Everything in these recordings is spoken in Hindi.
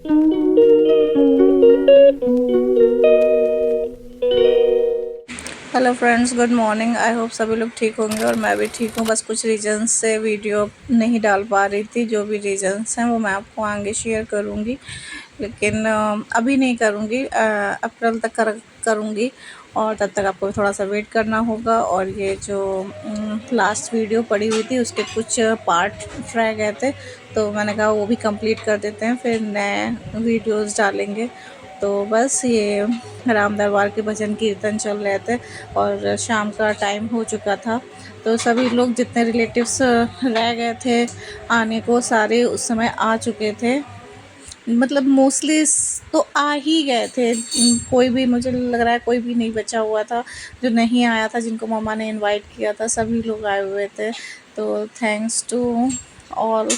Hello friends, good morning. I hope सभी लोग ठीक होंगे और मैं भी ठीक हूँ। बस कुछ रीजंस से वीडियो नहीं डाल पा रही थी। जो भी रीजंस हैं वो मैं आपको आगे शेयर करूँगी, लेकिन अभी नहीं करूँगी। अप्रैल तक करूँगी और तब तक आपको थोड़ा सा वेट करना होगा। और ये जो लास्ट वीडियो पड़ी हुई थी उसके कुछ पार्ट रह गए थे, तो मैंने कहा वो भी कंप्लीट कर देते हैं, फिर नए वीडियोस डालेंगे। तो बस ये राम दरबार के भजन कीर्तन चल रहे थे और शाम का टाइम हो चुका था, तो सभी लोग जितने रिलेटिव्स रह गए थे आने को सारे उस समय आ चुके थे। मतलब मोस्टली तो आ ही गए थे। कोई भी, मुझे लग रहा है कोई भी नहीं बचा हुआ था जो नहीं आया था, जिनको मम्मा ने इनवाइट किया था सभी लोग आए हुए थे। तो thanks to all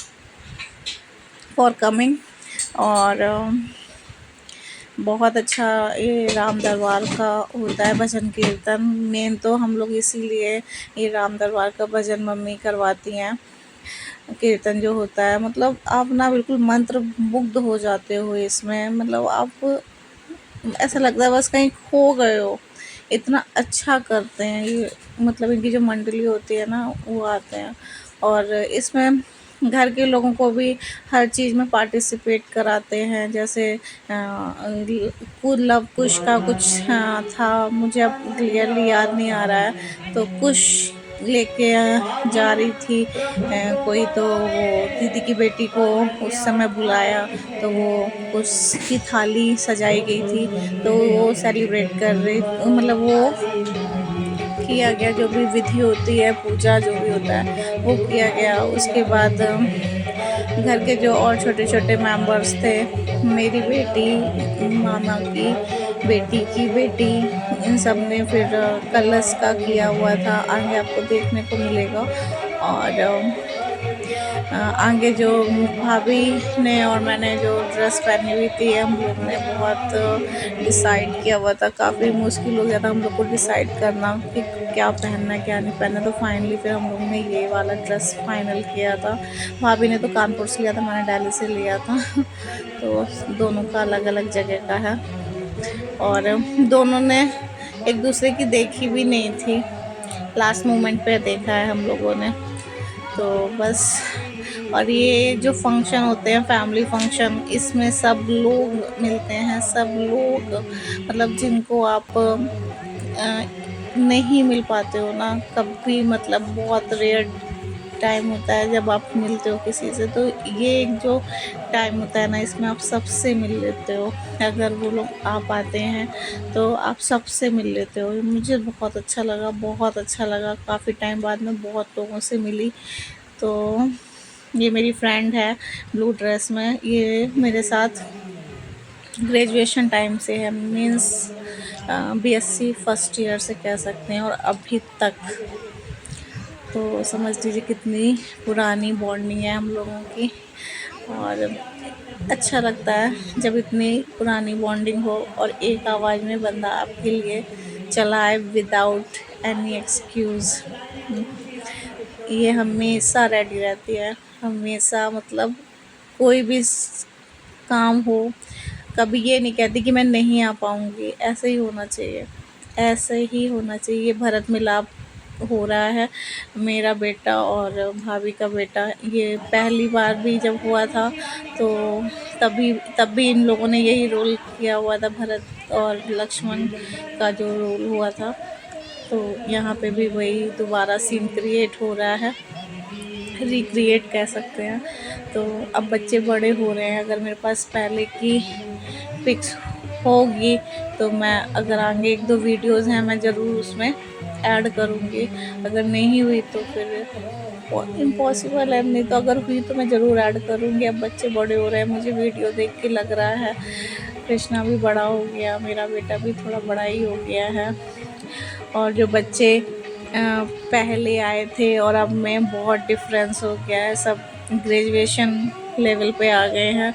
for coming. और बहुत अच्छा ये राम दरबार का होता है भजन कीर्तन। मेन तो हम लोग इसीलिए ये राम दरबार का भजन मम्मी करवाती हैं। कीर्तन जो होता है, मतलब आप ना बिल्कुल मंत्र मुग्ध हो जाते हो इसमें। मतलब आप, ऐसा लगता है बस कहीं खो गए हो, इतना अच्छा करते हैं ये। मतलब इनकी जो मंडली होती है ना वो आते हैं और इसमें घर के लोगों को भी हर चीज़ में पार्टिसिपेट कराते हैं। जैसे लव कुश का कुछ था, मुझे अब क्लियरली याद नहीं आ रहा है। तो कुश लेके जा रही थी कोई, तो वो दीदी की बेटी को उस समय बुलाया, तो वो उसकी थाली सजाई गई थी, तो वो सेलिब्रेट कर रही, मतलब वो किया गया। जो भी विधि होती है, पूजा जो भी होता है वो किया गया। उसके बाद घर के जो और छोटे छोटे मेंबर्स थे, मेरी बेटी, मामा की बेटी की बेटी, इन सब ने फिर कलश का किया हुआ था, आगे आपको देखने को मिलेगा। और आगे जो भाभी ने और मैंने जो ड्रेस पहनी हुई थी, हम लोग ने बहुत डिसाइड किया हुआ था। काफ़ी मुश्किल हो गया था हम लोग को डिसाइड करना कि क्या पहनना है क्या नहीं पहनना। तो फाइनली फिर हम लोग ने ये वाला ड्रेस फाइनल किया था। भाभी ने तो कानपुर से लिया था, मैंने दिल्ली से लिया था तो दोनों का अलग अलग जगह का है। और दोनों ने एक दूसरे की देखी भी नहीं थी, लास्ट मोमेंट पे देखा है हम लोगों ने। तो बस, और ये जो फंक्शन होते हैं फैमिली फंक्शन, इसमें सब लोग मिलते हैं, सब लोग, मतलब जिनको आप नहीं मिल पाते हो ना कभी। मतलब बहुत रेयर टाइम होता है जब आप मिलते हो किसी से, तो ये एक जो टाइम होता है ना, इसमें आप सबसे मिल लेते हो। अगर वो लोग आ पाते हैं तो आप सबसे मिल लेते हो। मुझे बहुत अच्छा लगा, बहुत अच्छा लगा। काफ़ी टाइम बाद में बहुत लोगों से मिली। तो ये मेरी फ्रेंड है ब्लू ड्रेस में, ये मेरे साथ ग्रेजुएशन टाइम से है, मीन्स बीएससी फर्स्ट ईयर से कह सकते हैं, और अभी तक। तो समझ लीजिए कितनी पुरानी बॉन्डिंग है हम लोगों की। और अच्छा लगता है जब इतनी पुरानी बॉन्डिंग हो और एक आवाज़ में बंदा आपके लिए चला आए विदाउट एनी एक्सक्यूज़। ये हमेशा रेडी रहती है, हमेशा। मतलब कोई भी काम हो, कभी ये नहीं कहती कि मैं नहीं आ पाऊँगी। ऐसे ही होना चाहिए, ऐसे ही होना चाहिए। भरत मिलाप हो रहा है, मेरा बेटा और भाभी का बेटा। ये पहली बार भी जब हुआ था तो तब भी इन लोगों ने यही रोल किया हुआ था, भरत और लक्ष्मण का जो रोल हुआ था। तो यहाँ पे भी वही दोबारा सीन क्रिएट हो रहा है, रिक्रिएट कह सकते हैं। तो अब बच्चे बड़े हो रहे हैं, अगर मेरे पास पहले की पिक्स होगी तो मैं, अगर आगे एक दो वीडियोस हैं, मैं ज़रूर उसमें ऐड करूँगी। अगर नहीं हुई तो फिर इम्पॉसिबल है, नहीं तो अगर हुई तो मैं ज़रूर ऐड करूँगी। अब बच्चे बड़े हो रहे हैं, मुझे वीडियो देख के लग रहा है कृष्णा भी बड़ा हो गया, मेरा बेटा भी थोड़ा बड़ा ही हो गया है। और जो बच्चे पहले आए थे और अब में बहुत डिफरेंस हो गया है। सब ग्रेजुएशन लेवल पे आ गए हैं।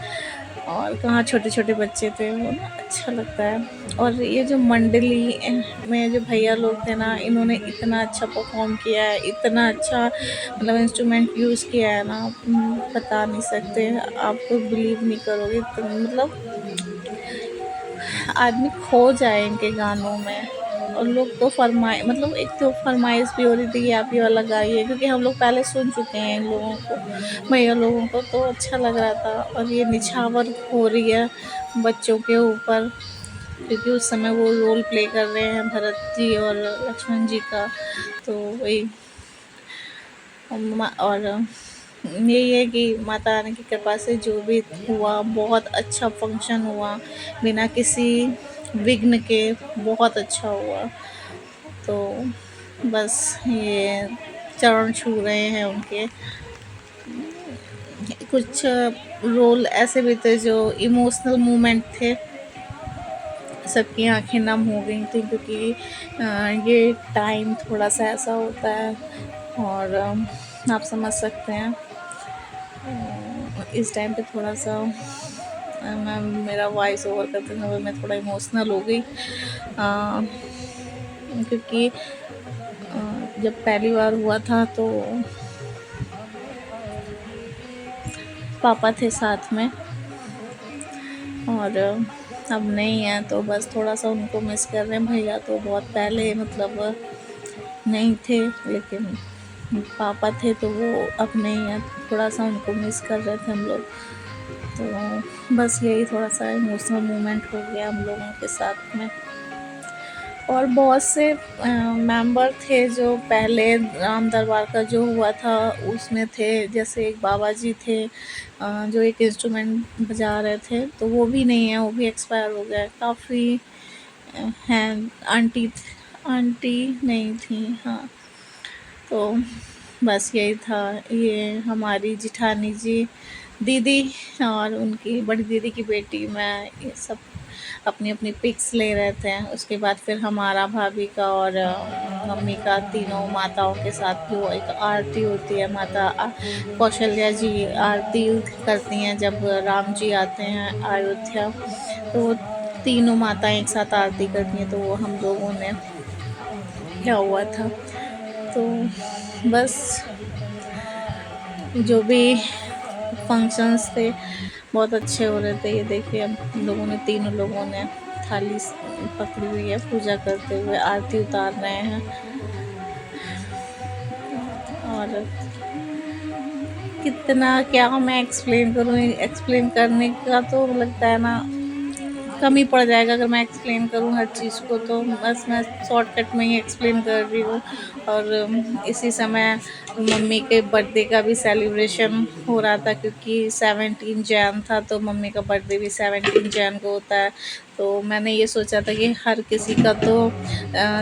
और कहाँ छोटे-छोटे बच्चे थे, वो ना अच्छा लगता है। और ये जो मंडली में जो भैया लोग थे ना, इन्होंने इतना अच्छा परफ़ॉर्म किया है, इतना अच्छा मतलब इंस्ट्रूमेंट यूज़ किया है ना, बता नहीं सकते। आप बिलीव नहीं करोगे मतलब आदमी खो जाए इनके गानों में। और लोग तो मतलब एक तो फरमाइश भी हो रही थी कि आप ये वाला गाइए, क्योंकि हम लोग पहले सुन चुके हैं इन लोगों को, भैया लोगों को, तो अच्छा लग रहा था। और ये निछावर हो रही है बच्चों के ऊपर, क्योंकि उस समय वो रोल प्ले कर रहे हैं भरत जी और लक्ष्मण जी का। तो वही और यही है कि माता रानी की कृपा से जो भी हुआ बहुत अच्छा फंक्शन हुआ, बिना किसी विघ्न के बहुत अच्छा हुआ। तो बस ये चरण छू रहे हैं उनके। कुछ रोल ऐसे भी थे जो इमोशनल मोमेंट थे, सबकी आंखें नम हो गई थी, क्योंकि ये टाइम थोड़ा सा ऐसा होता है। और आप समझ सकते हैं इस टाइम पे थोड़ा सा मैं मेरा वॉइस ओवर करते समय मैं थोड़ा इमोशनल हो गई, क्योंकि जब पहली बार हुआ था तो पापा थे साथ में, और अब नहीं है, तो बस थोड़ा सा उनको मिस कर रहे हैं। भैया तो बहुत पहले मतलब नहीं थे, लेकिन पापा थे तो वो अब नहीं है, थोड़ा सा उनको मिस कर रहे थे हम लोग। तो बस यही थोड़ा सा इमोशनल मोमेंट हो गया हम लोगों के साथ में। और बहुत से मेंबर थे जो पहले राम दरबार का जो हुआ था उसमें थे, जैसे एक बाबा जी थे जो एक इंस्ट्रूमेंट बजा रहे थे, तो वो भी नहीं है, वो भी एक्सपायर हो गया। काफ़ी हैं आंटी नहीं थी, हाँ। तो बस यही था। ये हमारी जिठानी जी दीदी और उनकी बड़ी दीदी की बेटी, मैं ये सब अपनी अपनी पिक्स ले रहे थे। उसके बाद फिर हमारा भाभी का और मम्मी का, तीनों माताओं के साथ जो एक आरती होती है, माता कौशल्या जी आरती करती हैं जब राम जी आते हैं अयोध्या, तो वो तीनों माताएं एक साथ आरती करती हैं, तो वो हम लोगों ने क्या हुआ था। तो बस जो भी फंक्शंस थे बहुत अच्छे हो रहे थे। ये देखिए हम लोगों ने, तीनों लोगों ने थाली पकड़ी हुई है, पूजा करते हुए आरती उतार रहे हैं। और कितना क्या मैं एक्सप्लेन करूँ, एक्सप्लेन करने का तो लगता है ना कम ही पड़ जाएगा अगर मैं एक्सप्लेन करूँ हर चीज़ को, तो बस मैं शॉर्टकट में ही एक्सप्लेन कर रही हूँ। और इसी समय मम्मी के बर्थडे का भी सेलिब्रेशन हो रहा था, क्योंकि 17 जैन था, तो मम्मी का बर्थडे भी 17 जैन को होता है। तो मैंने ये सोचा था कि हर किसी का तो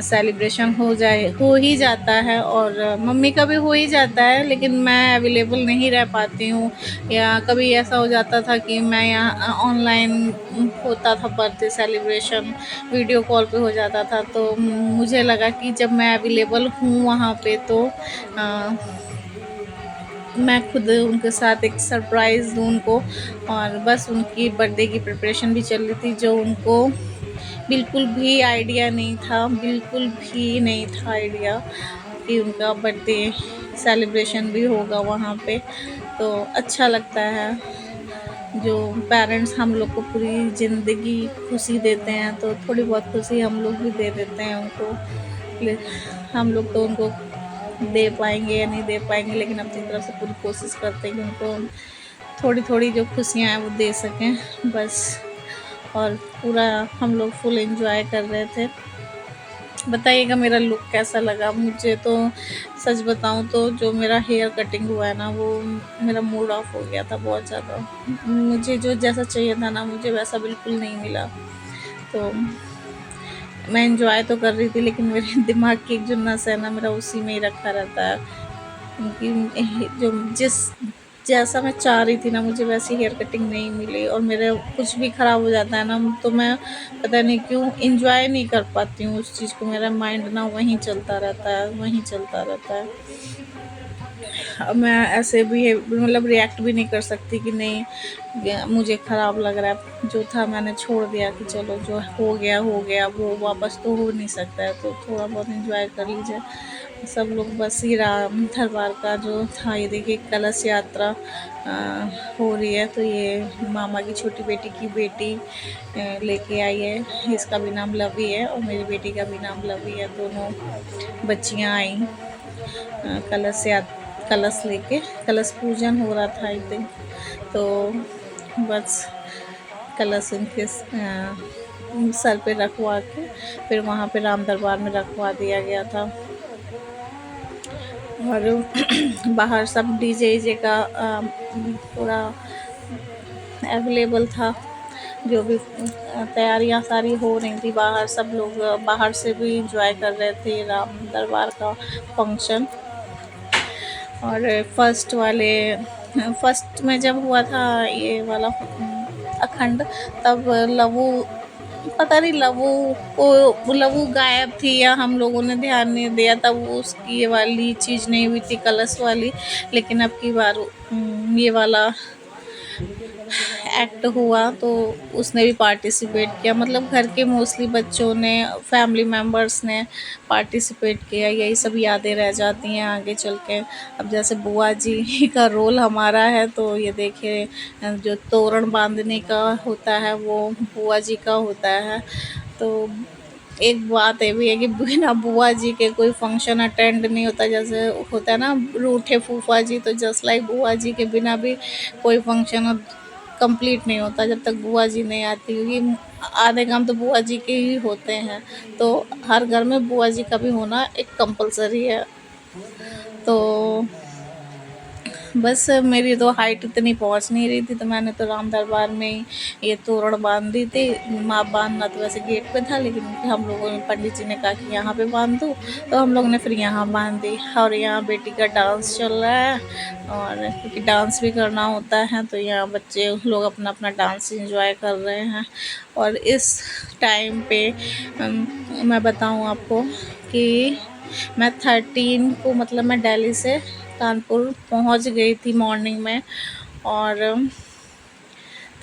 सेलिब्रेशन हो ही जाता है, और मम्मी का भी हो ही जाता है, लेकिन मैं अवेलेबल नहीं रह पाती हूँ, या कभी ऐसा हो जाता था कि मैं यहाँ ऑनलाइन होता था बर्थडे सेलिब्रेशन, वीडियो कॉल पे हो जाता था। तो मुझे लगा कि जब मैं अवेलेबल हूँ वहाँ पे, तो मैं खुद उनके साथ एक सरप्राइज़ दूँ उनको। और बस उनकी बर्थडे की प्रिपरेशन भी चल रही थी, जो उनको बिल्कुल भी आइडिया नहीं था, बिल्कुल भी नहीं था आइडिया कि उनका बर्थडे सेलिब्रेशन भी होगा वहाँ पे। तो अच्छा लगता है जो पेरेंट्स हम लोग को पूरी ज़िंदगी खुशी देते हैं, तो थोड़ी बहुत खुशी हम लोग भी दे देते हैं उनको। ले हम लोग तो उनको दे पाएँगे या नहीं दे पाएँगे, लेकिन अपनी तरफ से पूरी कोशिश करते हैं कि उनको थोड़ी-थोड़ी जो खुशियाँ हैं वो दे सकें बस। और पूरा हम लोग फुल एन्जॉय कर रहे थे। बताइएगा मेरा लुक कैसा लगा? मुझे तो सच बताऊँ तो जो मेरा हेयर कटिंग हुआ है ना, वो मेरा मूड ऑफ हो गया था बहुत ज़्यादा। मुझे जो जैसा चाहिए था ना, मुझे वैसा बिल्कुल नहीं मिला। तो मैं एन्जॉय तो कर रही थी, लेकिन मेरे दिमाग की एक जो नस है ना, मेरा उसी में ही रखा रहता है, क्योंकि जो जैसा मैं चाह रही थी ना, मुझे वैसी हेयर कटिंग नहीं मिली। और मेरा कुछ भी ख़राब हो जाता है ना, तो मैं पता नहीं क्यों एन्जॉय नहीं कर पाती हूँ उस चीज़ को। मेरा माइंड ना वहीं चलता रहता है, वहीं चलता रहता है। मैं ऐसे बिहेव मतलब रिएक्ट भी नहीं कर सकती कि नहीं मुझे ख़राब लग रहा है। जो था मैंने छोड़ दिया कि चलो जो हो गया, वो वापस तो हो नहीं सकता है, तो थोड़ा बहुत एंजॉय कर लीजिए सब लोग। बस ये राम दरबार का जो था, ये देखिए कलश यात्रा हो रही है, तो ये मामा की छोटी बेटी की बेटी लेके आई है। इसका भी नाम लवी है और मेरी बेटी का भी नाम लवी है। दोनों बच्चियां आई कलश लेके। कलश पूजन हो रहा था आई थिंक, तो बस कलश उनके सर पे रखवा के फिर वहाँ पे राम दरबार में रखवा दिया गया था। और बाहर सब डीजे का पूरा अवेलेबल था। जो भी तैयारियां सारी हो रही थी बाहर, सब लोग बाहर से भी इंजॉय कर रहे थे राम दरबार का फंक्शन। और फर्स्ट में जब हुआ था ये वाला अखंड, तब लवू पता नहीं लवू गायब थी या हम लोगों ने ध्यान नहीं दिया, तब वो उसकी ये वाली चीज़ नहीं हुई थी कलश वाली। लेकिन अब की बार ये वाला एक्ट हुआ तो उसने भी पार्टिसिपेट किया। मतलब घर के मोस्टली बच्चों ने, फैमिली मेम्बर्स ने पार्टिसिपेट किया। यही सब यादें रह जाती हैं आगे चल के। अब जैसे बुआ जी का रोल हमारा है, तो ये देखिए जो तोरण बांधने का होता है वो बुआ जी का होता है। तो एक बात ये भी है कि बिना बुआ जी के कोई फंक्शन अटेंड नहीं होता। जैसे होता है ना रूठे फूफा जी, तो जस्ट लाइक बुआ जी के बिना भी कोई फंक्शन कंप्लीट नहीं होता जब तक बुआ जी नहीं आती, क्योंकि आधे काम तो बुआ जी के ही होते हैं। तो हर घर में बुआ जी का भी होना एक कंपलसरी है। तो बस मेरी तो हाइट इतनी पहुंच नहीं रही थी, तो मैंने तो राम दरबार में ही ये तोरण बांध दी थी। माँ बांधना तो वैसे गेट पे था, लेकिन हम लोगों ने, पंडित जी ने कहा कि यहाँ पे बांध दो, तो हम लोग ने फिर यहाँ बांध दी। और यहाँ बेटी का डांस चल रहा है, और क्योंकि डांस भी करना होता है, तो यहाँ बच्चे लोग अपना अपना डांस एंजॉय कर रहे हैं। और इस टाइम पे मैं बताऊँ आपको कि मैं 13 को, मतलब मैं दिल्ली से कानपुर पहुंच गई थी मॉर्निंग में। और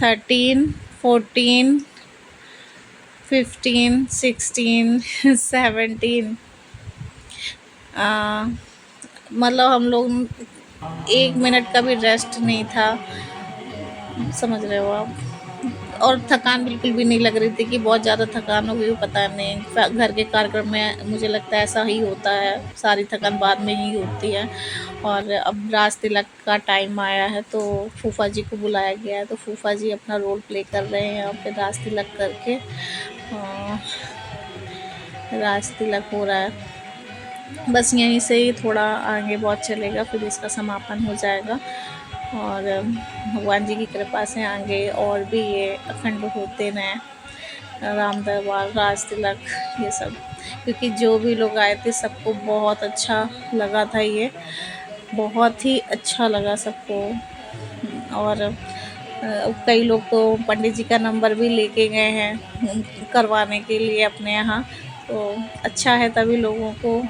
13, 14, 15, 16, 17 मतलब हम लोग 1 मिनट का भी रेस्ट नहीं था, समझ रहे हो आप। और थकान बिल्कुल भी नहीं लग रही थी कि बहुत ज़्यादा थकान हो गई, पता नहीं। घर के कार्यक्रम में मुझे लगता है ऐसा ही होता है, सारी थकान बाद में ही होती है। और अब राज तिलक का टाइम आया है, तो फूफा जी को बुलाया गया है, तो फूफा जी अपना रोल प्ले कर रहे हैं यहाँ पे राज तिलक करके। राज तिलक हो रहा है। बस यहीं से ही थोड़ा आगे बहुत चलेगा, फिर इसका समापन हो जाएगा। और भगवान जी की कृपा से आगे और भी ये अखंड होते रहें, राम दरबार, राज तिलक, ये सब। क्योंकि जो भी लोग आए थे सबको बहुत अच्छा लगा था, ये बहुत ही अच्छा लगा सबको। और कई लोग तो पंडित जी का नंबर भी लेके गए हैं करवाने के लिए अपने यहाँ। तो अच्छा है, तभी लोगों को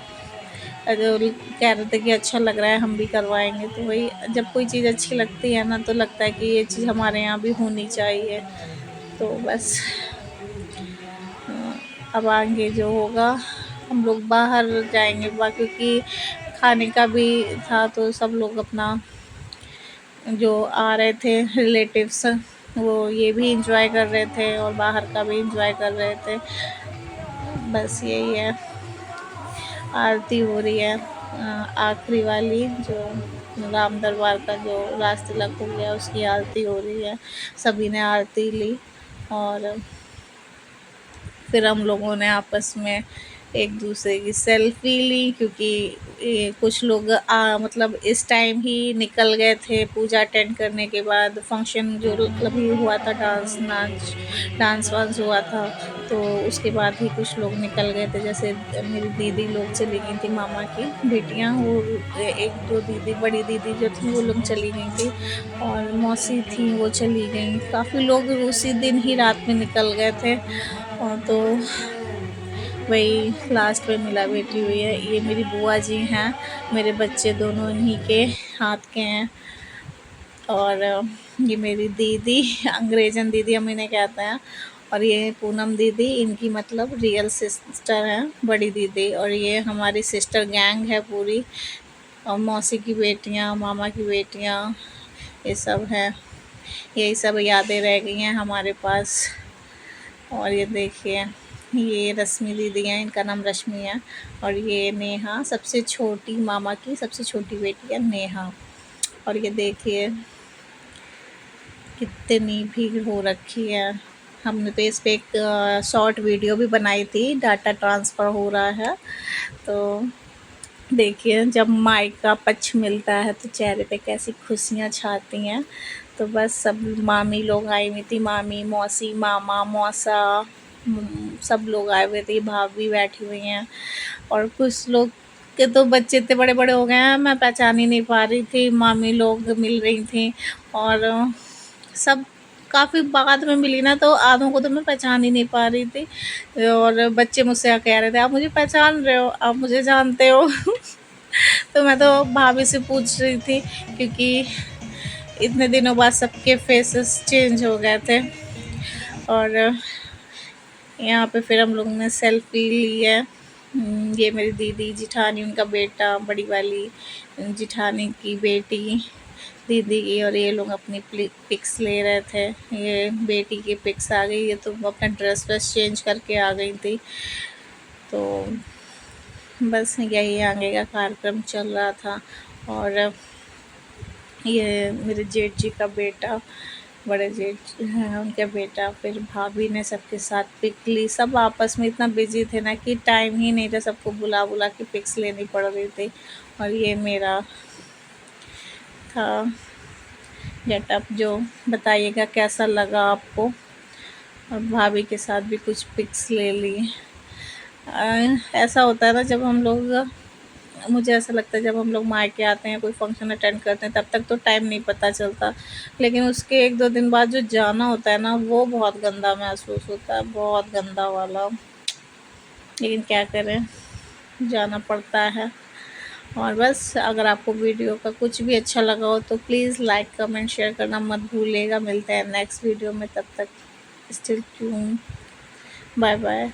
जो कह रहे थे कि अच्छा लग रहा है, हम भी करवाएंगे। तो वही, जब कोई चीज़ अच्छी लगती है ना, तो लगता है कि ये चीज़ हमारे यहाँ भी होनी चाहिए। तो बस अब आगे जो होगा, हम लोग बाहर जाएंगे क्योंकि खाने का भी था, तो सब लोग अपना जो आ रहे थे रिलेटिव्स, वो ये भी इंजॉय कर रहे थे और बाहर का भी इंजॉय कर रहे थे। बस यही है, आरती हो रही है आखिरी वाली, जो राम दरबार का जो राज तिलक हो गया उसकी आरती हो रही है। सभी ने आरती ली और फिर हम लोगों ने आपस में एक दूसरे की सेल्फी ली, क्योंकि कुछ लोग मतलब इस टाइम ही निकल गए थे पूजा अटेंड करने के बाद। फंक्शन जो अभी हुआ था, डांस वांस हुआ था, तो उसके बाद ही कुछ लोग निकल गए थे। जैसे मेरी दीदी लोग चली गई थी, मामा की बेटियां, वो एक दो दीदी, बड़ी दीदी जो थी वो लोग चली गई थी, और मौसी थी वो चली गई। काफ़ी लोग उसी दिन ही रात में निकल गए थे। और तो वही लास्ट में मिला बेटी हुई है। ये मेरी बुआ जी हैं, मेरे बच्चे दोनों इन्हीं के हाथ के हैं। और ये मेरी दीदी, अंग्रेजन दीदी हम इन्हें कहते हैं। और ये पूनम दीदी, इनकी मतलब रियल सिस्टर हैं, बड़ी दीदी। और ये हमारी सिस्टर गैंग है पूरी, और मौसी की बेटियां, मामा की बेटियां, ये सब हैं। यही सब यादें रह गई हैं हमारे पास। और ये देखिए, ये रश्मि दीदी हैं, इनका नाम रश्मि है। और ये नेहा, सबसे छोटी मामा की सबसे छोटी बेटी है नेहा। और ये देखिए कितनी भीड़ हो रखी है। हमने तो इस पे एक शॉर्ट वीडियो भी बनाई थी, डाटा ट्रांसफ़र हो रहा है। तो देखिए, जब माई का पक्ष मिलता है तो चेहरे पे कैसी खुशियाँ छाती हैं। तो बस सब मामी लोग आई हुई थी, मामी, मौसी, मामा, मौसा, सब लोग आए हुए थे, भाभी बैठी हुई हैं। और कुछ लोग के तो बच्चे इतने बड़े-बड़े हो गए हैं, मैं पहचान ही नहीं पा रही थी। मामी लोग मिल रही थी और सब काफ़ी बाद में मिली ना, तो आधों को तो मैं पहचान ही नहीं पा रही थी। और बच्चे मुझसे कह रहे थे, आप मुझे पहचान रहे हो, आप मुझे जानते हो? तो मैं तो भाभी से पूछ रही थी, क्योंकि इतने दिनों बाद सबके फेसेस चेंज हो गए थे। और यहाँ पे फिर हम लोग ने सेल्फी ली है। ये मेरी दीदी जिठानी, उनका बेटा, बड़ी वाली जिठानी की बेटी, दीदी की। और ये लोग अपनी पिक्स ले रहे थे। ये बेटी की पिक्स आ गई, ये तो अपना ड्रेस वेस चेंज करके आ गई थी। तो बस यही आगे का कार्यक्रम चल रहा था। और ये मेरे जेठ जी का बेटा, बड़े जेठ हैं, उनका बेटा, फिर भाभी ने सबके साथ पिक ली। सब आपस में इतना बिजी थे ना कि टाइम ही नहीं था, सबको बुला बुला के पिक्स लेनी पड़ रही थी। और ये मेरा था गेटअप, जो बताइएगा कैसा लगा आपको। और भाभी के साथ भी कुछ पिक्स ले ली। ऐसा होता है ना, जब हम लोग, मुझे ऐसा लगता है जब हम लोग मायके आते हैं, कोई फंक्शन अटेंड करते हैं, तब तक तो टाइम नहीं पता चलता, लेकिन उसके 1-2 दिन बाद जो जाना होता है ना, वो बहुत गंदा महसूस होता है, बहुत गंदा वाला। लेकिन क्या करें, जाना पड़ता है। और बस, अगर आपको वीडियो का कुछ भी अच्छा लगा हो तो प्लीज़ लाइक, कमेंट, शेयर करना मत भूलिएगा। मिलते हैं नेक्स्ट वीडियो में, तब तक स्टिल ट्यून। Bye bye.